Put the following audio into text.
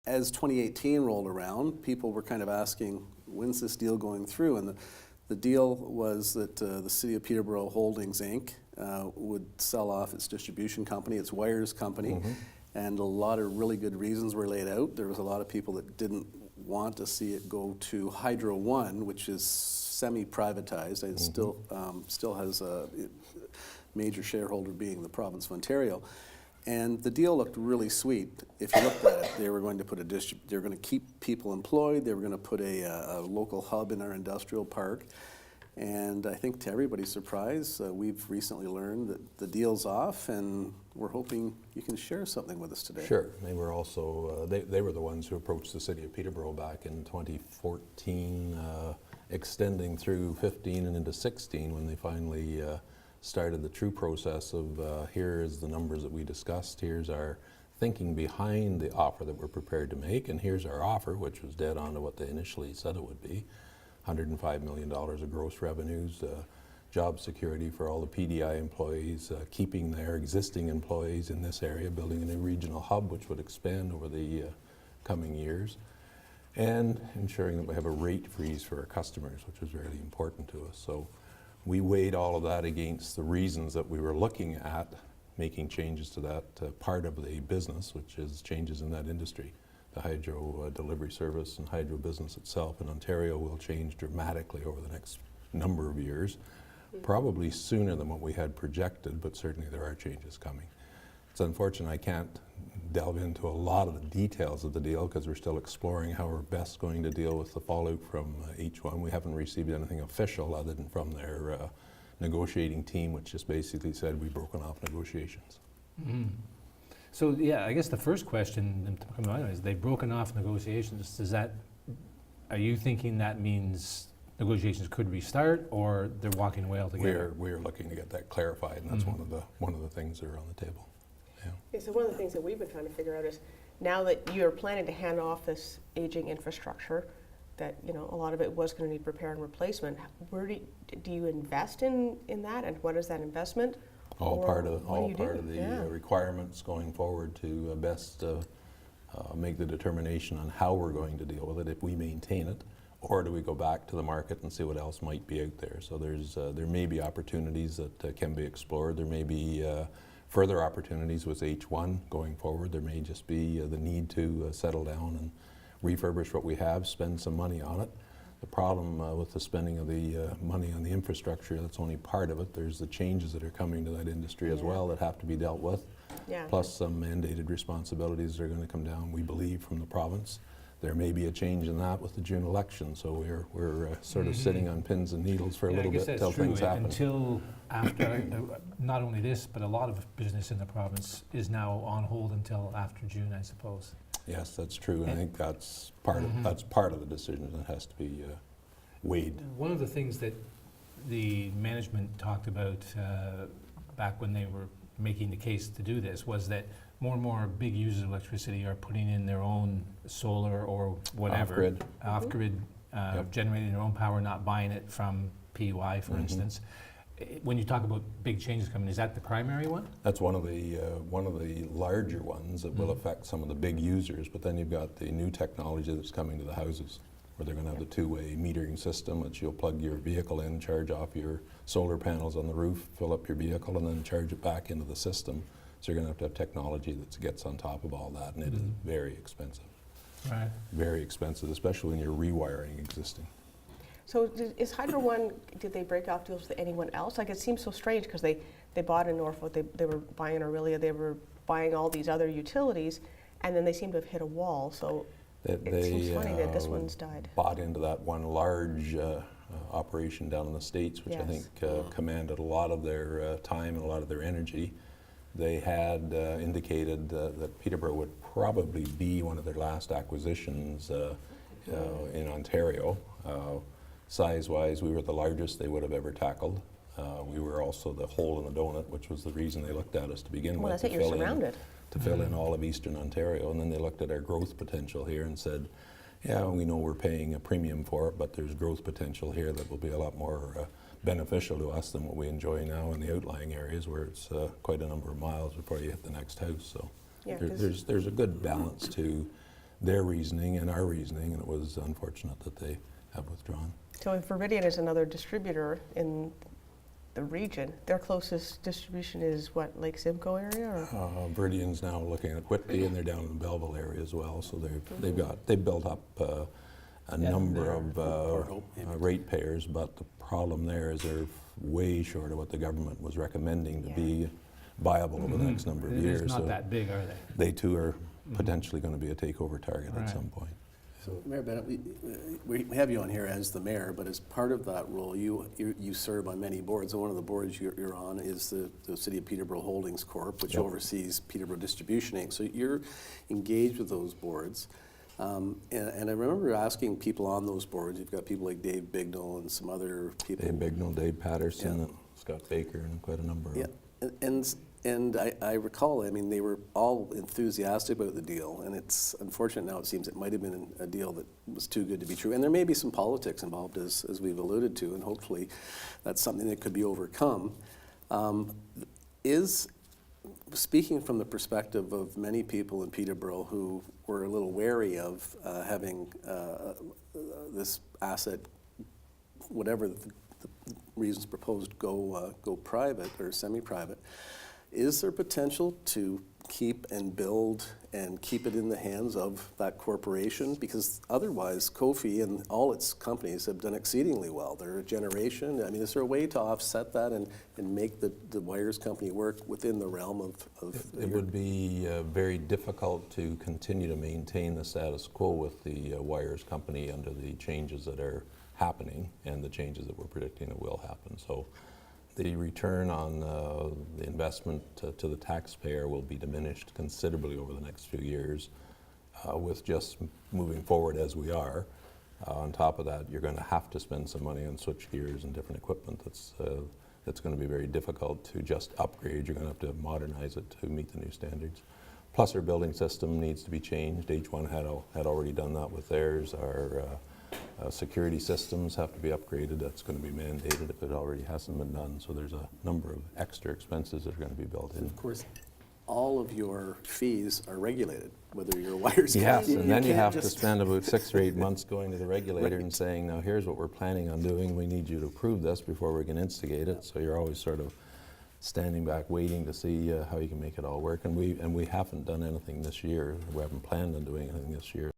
as 2018 rolled around, people were kind of asking, when's this deal going through? And the deal was that the City of Peterborough Holdings, Inc. Would sell off its distribution company, its wires company, and a lot of really good reasons were laid out. There was a lot of people that didn't want to see it go to Hydro One, which is semi-privatized. It still has a major shareholder being the province of Ontario. And the deal looked really sweet. If you looked at it, they were going to put they were going to keep people employed. They were going to put a local hub in our industrial park. And I think to everybody's surprise, we've recently learned that the deal's off, and we're hoping you can share something with us today. Sure. They were also they were the ones who approached the City of Peterborough back in 2014, extending through 15 and into 16 when they finally started the true process of here's the numbers that we discussed, here's our thinking behind the offer that we're prepared to make, and here's our offer, which was dead on to what they initially said it would be. $105 million of gross revenues, job security for all the PDI employees, keeping their existing employees in this area, building a new regional hub which would expand over the coming years, and ensuring that we have a rate freeze for our customers, which was really important to us. So we weighed all of that against the reasons that we were looking at making changes to that part of the business, which is changes in that industry. The hydro delivery service and hydro business itself in Ontario will change dramatically over the next number of years, probably sooner than what we had projected, but certainly there are changes coming. It's unfortunate I can't delve into a lot of the details of the deal because we're still exploring how we're best going to deal with the fallout from each one. We haven't received anything official other than from their negotiating team, which just basically said we've broken off negotiations. So yeah, I guess the first question to come to mind is they've broken off negotiations. Are you thinking that means negotiations could restart, or they're walking away altogether? We're looking to get that clarified, and that's one of the things that are on the table. Yeah, so one of the things that we've been trying to figure out is now that you're planning to hand off this aging infrastructure, that a lot of it was going to need repair and replacement. Where do you invest in that, and what is that investment? All part of the requirements going forward to best make the determination on how we're going to deal with it if we maintain it, or do we go back to the market and see what else might be out there. So there may be opportunities that can be explored. There may be further opportunities with H1 going forward. There may just be the need to settle down and refurbish what we have, spend some money on it. The problem with the spending of the money on the infrastructure, that's only part of it. There's the changes that are coming to that industry as well that have to be dealt with, plus some mandated responsibilities that are going to come down, we believe, from the province. There may be a change in that with the June election, so we're sort of sitting on pins and needles for a little bit until things happen. Until after, not only this, but a lot of business in the province is now on hold until after June, I suppose. Yes, that's true, and I think that's part of the decision that has to be weighed. One of the things that the management talked about back when they were making the case to do this was that more and more big users of electricity are putting in their own solar or whatever, off-grid, generating their own power, not buying it from PDI, for instance. When you talk about big changes coming, is that the primary one? That's one of the larger ones that will affect some of the big users, but then you've got the new technology that's coming to the houses, where they're going to have the two-way metering system, which you'll plug your vehicle in, charge off your solar panels on the roof, fill up your vehicle, and then charge it back into the system. So you're going to have technology that gets on top of all that, and it is very expensive. Right. Very expensive, especially when you're rewiring existing. So is Hydro One, did they break off deals with anyone else? Like, it seems so strange because they bought in Norfolk, they were buying Aurelia, they were buying all these other utilities, and then they seem to have hit a wall. So it seems funny that this one's died. Bought into that one large operation down in the States, which I think commanded a lot of their time and a lot of their energy. They had indicated that Peterborough would probably be one of their last acquisitions in Ontario. Size-wise, we were the largest they would have ever tackled. We were also the hole in the donut, which was the reason they looked at us to begin with. Well, that's it, you're surrounded. To fill in all of Eastern Ontario, and then they looked at our growth potential here and said, yeah, we know we're paying a premium for it, but there's growth potential here that will be a lot more beneficial to us than what we enjoy now in the outlying areas where it's quite a number of miles before you hit the next house. So there's a good balance to their reasoning and our reasoning, and it was unfortunate that they have withdrawn. So if Viridian is another distributor in the region, their closest distribution is what, Lake Simcoe area? Or? Viridian's now looking at Whitby, and they're down in the Belleville area as well. So they've built up a number of ratepayers, but the problem there is they're way short of what the government was recommending to be viable over the next number of years. It's not so that big, are they? they too are potentially going to be a takeover target at some point. So Mayor Bennett, we have you on here as the mayor, but as part of that role, you serve on many boards, and one of the boards you're on is the City of Peterborough Holdings Corp., which oversees Peterborough Distribution Inc. So you're engaged with those boards. And I remember asking people on those boards, you've got people like Dave Bignell and some other people. Dave Bignell, Dave Patterson, and Scott Baker, and quite a number of them. And I recall, I mean, they were all enthusiastic about the deal, and it's unfortunate now it seems it might have been a deal that was too good to be true. And there may be some politics involved, as we've alluded to, and hopefully that's something that could be overcome. Speaking from the perspective of many people in Peterborough who were a little wary of having this asset, whatever the reasons proposed, go private or semi-private, is there potential to keep and build and keep it in the hands of that corporation? Because otherwise, Kofi and all its companies have done exceedingly well. They're a generation. I mean, is there a way to offset that and make the wires company work within the realm of It would be very difficult to continue to maintain the status quo with the wires company under the changes that are happening and the changes that we're predicting that will happen. So the return on the investment to the taxpayer will be diminished considerably over the next few years with just moving forward as we are. On top of that, you're going to have to spend some money on switch gears and different equipment that's going to be very difficult to just upgrade. You're going to have to modernize it to meet the new standards. Plus, our building system needs to be changed. H1 had already done that with theirs. Our security systems have to be upgraded. That's going to be mandated if it already hasn't been done. So there's a number of extra expenses that are going to be built in. Of course, all of your fees are regulated, whether your wires. Yes, and then you can't have to just spend about 6 or 8 months going to the regulator and saying, now here's what we're planning on doing. We need you to approve this before we can instigate it. So you're always sort of standing back waiting to see how you can make it all work. And we haven't done anything this year. We haven't planned on doing anything this year.